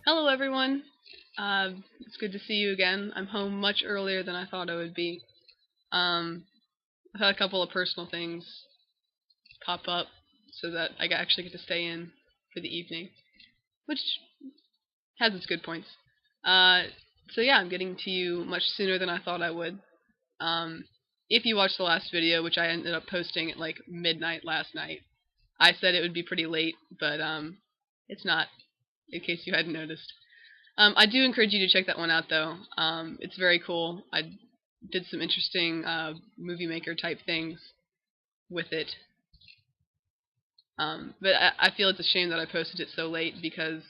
Hello, everyone. It's good to see you again. I'm home much earlier than I thought I would be. Um, I've had a couple of personal things pop up so that actually get to stay in for the evening, which has its good points. Uh, so yeah, I'm getting to you much sooner than I thought I would. Um, if you watched the last video, which I ended up posting at like midnight last night, I said it would be pretty late, but it's not. In case you hadn't noticed. I do encourage you to check that one out, though. It's very cool. I did some interesting movie maker type things with it. But I feel it's a shame that I posted it so late because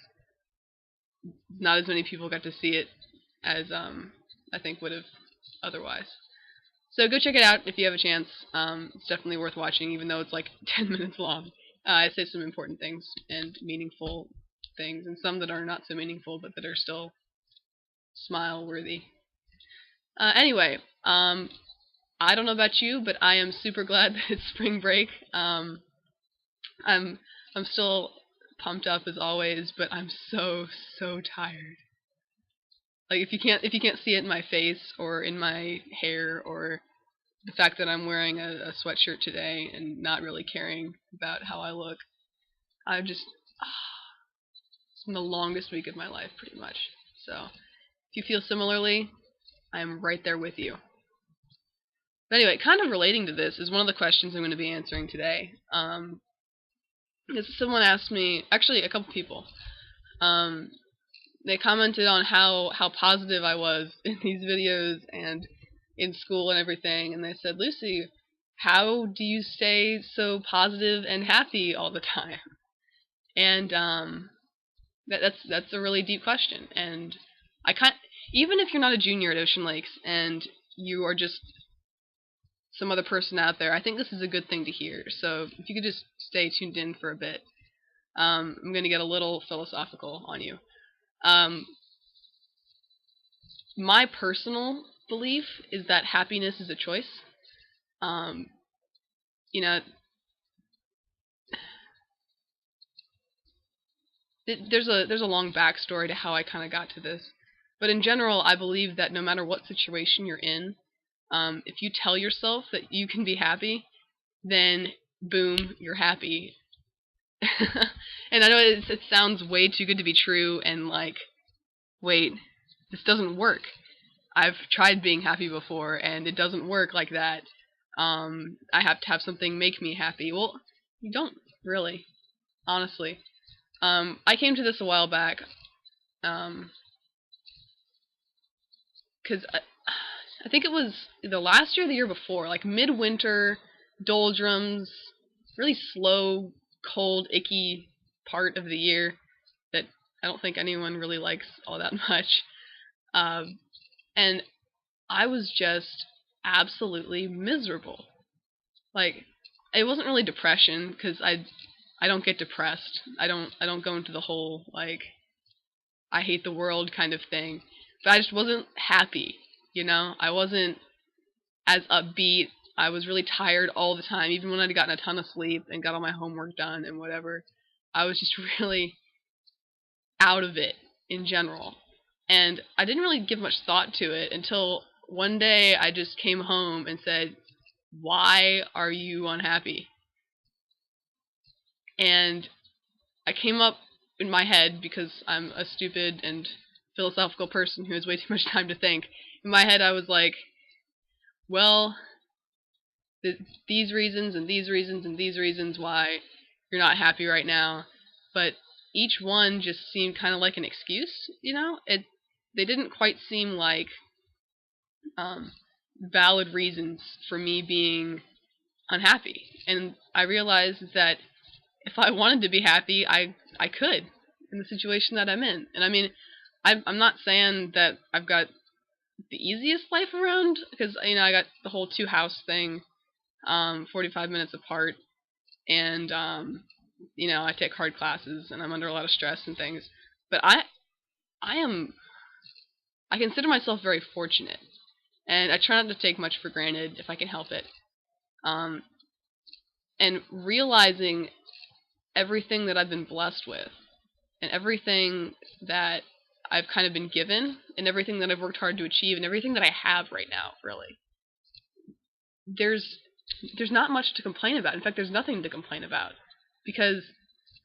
not as many people got to see it as I think would have otherwise. So go check it out if you have a chance. It's definitely worth watching, even though it's like 10 minutes long. I say some important things and meaningful things, and some that are not so meaningful, but that are still smile worthy. Anyway, I don't know about you, but I am super glad that it's spring break. I'm I'm still pumped up as always, but I'm so tired. Like if you can't see it in my face or in my hair or the fact that I'm wearing a sweatshirt today and not really caring about how I look, I've just it's been the longest week of my life pretty much. So if you feel similarly, I'm right there with you. But anyway, kind of relating to this is one of the questions I'm going to be answering today. Because someone asked me, actually a couple people, um, they commented on how positive I was in these videos and in school and everything, and they said, Lucy, how do you stay so positive and happy all the time? And that's a really deep question, and I kind even if you're not a junior at Ocean Lakes and you are just some other person out there, I think this is a good thing to hear. So if you could just stay tuned in for a bit, I'm going to get a little philosophical on you. Um, my personal belief is that happiness is a choice. Um, you know, there's a long backstory to how I kind of got to this, but in general, I believe that no matter what situation you're in, if you tell yourself that you can be happy, then boom, you're happy. And I know it sounds way too good to be true, and like, wait, this doesn't work. I've tried being happy before, and it doesn't work like that. I have to have something make me happy. Well, you don't really, honestly. I came to this a while back, because I think it was the last year or the year before, like midwinter, doldrums, really slow, cold, icky part of the year that I don't think anyone really likes all that much. Um, and I was just absolutely miserable. Like, it wasn't really depression because I don't get depressed. I don't go into the whole like I hate the world kind of thing. But I just wasn't happy. I wasn't as upbeat. I was really tired all the time, even when I'd gotten a ton of sleep and got all my homework done and whatever. I was just really out of it in general. And I didn't really give much thought to it until one day I just came home and said, "Why are you unhappy?" And I came up in my head, because I'm a stupid and philosophical person who has way too much time to think. In my head, I was like, well, these reasons and these reasons and these reasons why you're not happy right now, but each one just seemed kind of like an excuse. They didn't quite seem like um, valid reasons for me being unhappy. And I realized that if I wanted to be happy, I could in the situation that I'm in. And I mean, I'm not saying that I've got the easiest life around, because I got the whole two house thing, 45 minutes apart, and I take hard classes and I'm under a lot of stress and things. But I am I consider myself very fortunate, and I try not to take much for granted if I can help it. Um, and realizing everything that I've been blessed with, and everything that I've kind of been given, and everything that I've worked hard to achieve, and everything that I have right now, really, there's not much to complain about. In fact, there's nothing to complain about, because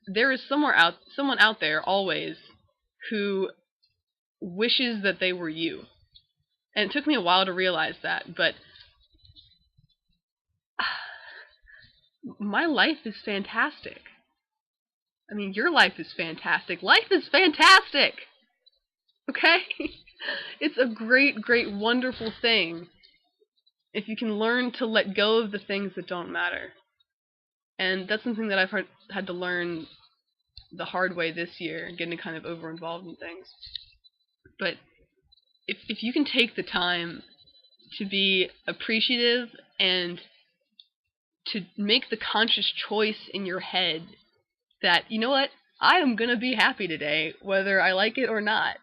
there is someone out there always who wishes that they were you. And it took me a while to realize that, but my life is fantastic. I mean, your life is fantastic. Life is fantastic! Okay? It's a great, great, wonderful thing if you can learn to let go of the things that don't matter. And that's something that I've had to learn the hard way this year, getting kind of over-involved in things. But if you can take the time to be appreciative and to make the conscious choice in your head that, you know what, I am going to be happy today, whether I like it or not.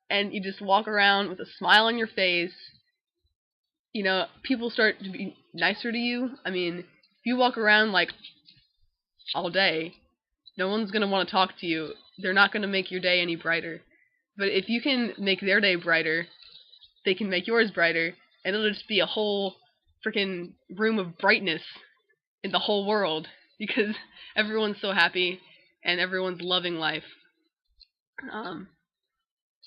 And you just walk around with a smile on your face, you know, people start to be nicer to you. I mean, if you walk around like all day, no one's going to want to talk to you. They're not going to make your day any brighter. But if you can make their day brighter, they can make yours brighter, and it'll just be a whole freaking room of brightness in the whole world, because everyone's so happy and everyone's loving life.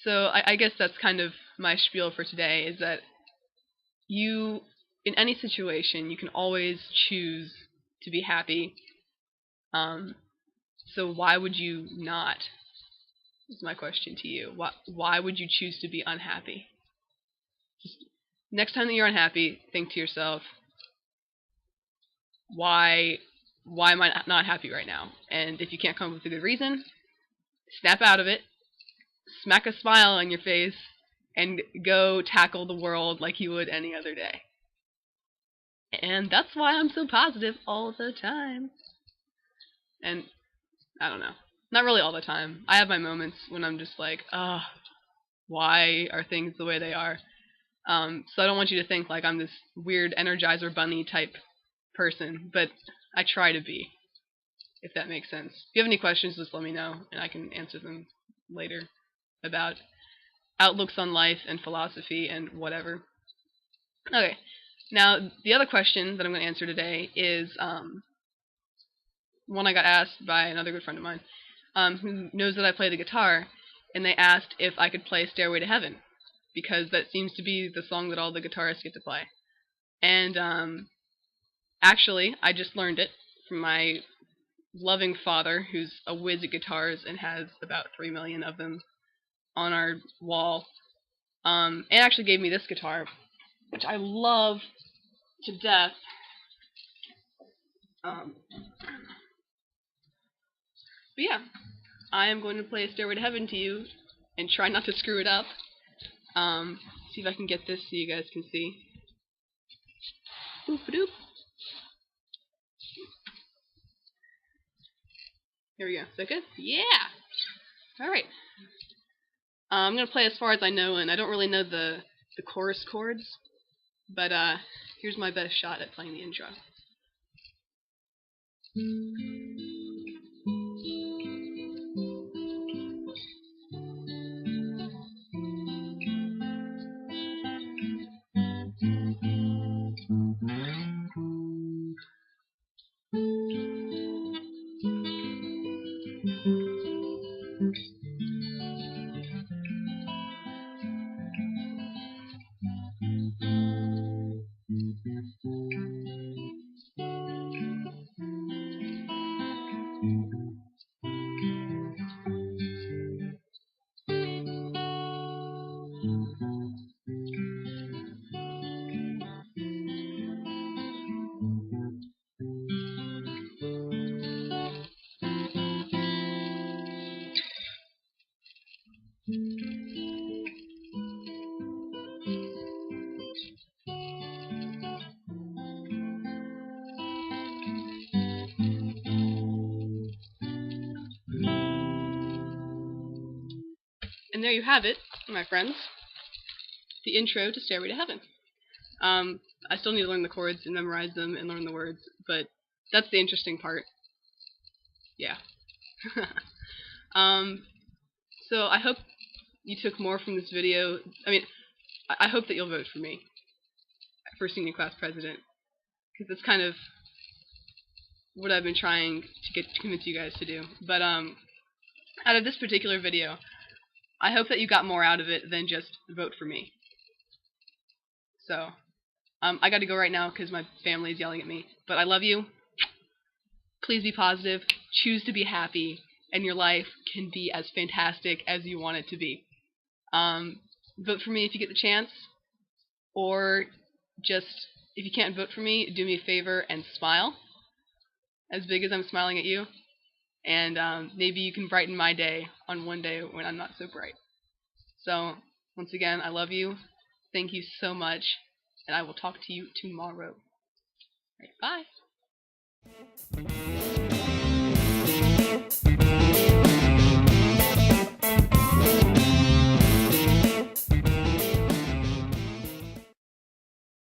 So I guess that's kind of my spiel for today, is that you, in any situation, you can always choose to be happy. So why would you not? Is my question to you. Why would you choose to be unhappy? Just next time that you're unhappy, think to yourself, why am I not happy right now? And if you can't come up with a good reason, snap out of it, smack a smile on your face, and go tackle the world like you would any other day. And that's why I'm so positive all the time. And I don't know. Not really all the time. I have my moments when I'm just like, why are things the way they are? So I don't want you to think like I'm this weird Energizer Bunny type person, but I try to be, if that makes sense. If you have any questions, just let me know, and I can answer them later about outlooks on life and philosophy and whatever. Okay, now the other question that I'm going to answer today is one I got asked by another good friend of mine, who knows that I play the guitar, and they asked if I could play Stairway to Heaven, because that seems to be the song that all the guitarists get to play. And actually, I just learned it from my loving father, who's a whiz at guitars and has about 3 million of them on our wall. And actually gave me this guitar, which I love to death. But yeah, I am going to play Stairway to Heaven to you and try not to screw it up. See if I can get this so you guys can see. Boop-a-doop. Here we go. Is that good? Yeah! Alright. I'm going to play as far as I know, and I don't really know the chorus chords, but here's my best shot at playing the intro. And there you have it, my friends. The intro to Stairway to Heaven. I still need to learn the chords and memorize them and learn the words, but that's the interesting part. Yeah. So I hope you took more from this video. I mean, I hope that you'll vote for me for senior class president, because that's kind of what I've been trying to convince you guys to do. But out of this particular video, I hope that you got more out of it than just vote for me. So I got to go right now because my family is yelling at me. But I love you. Please be positive. Choose to be happy, and your life can be as fantastic as you want it to be. Vote for me if you get the chance, or just, if you can't vote for me, do me a favor and smile as big as I'm smiling at you, and maybe you can brighten my day on one day when I'm not so bright. So once again, I love you. Thank you so much, and I will talk to you tomorrow. All right, bye.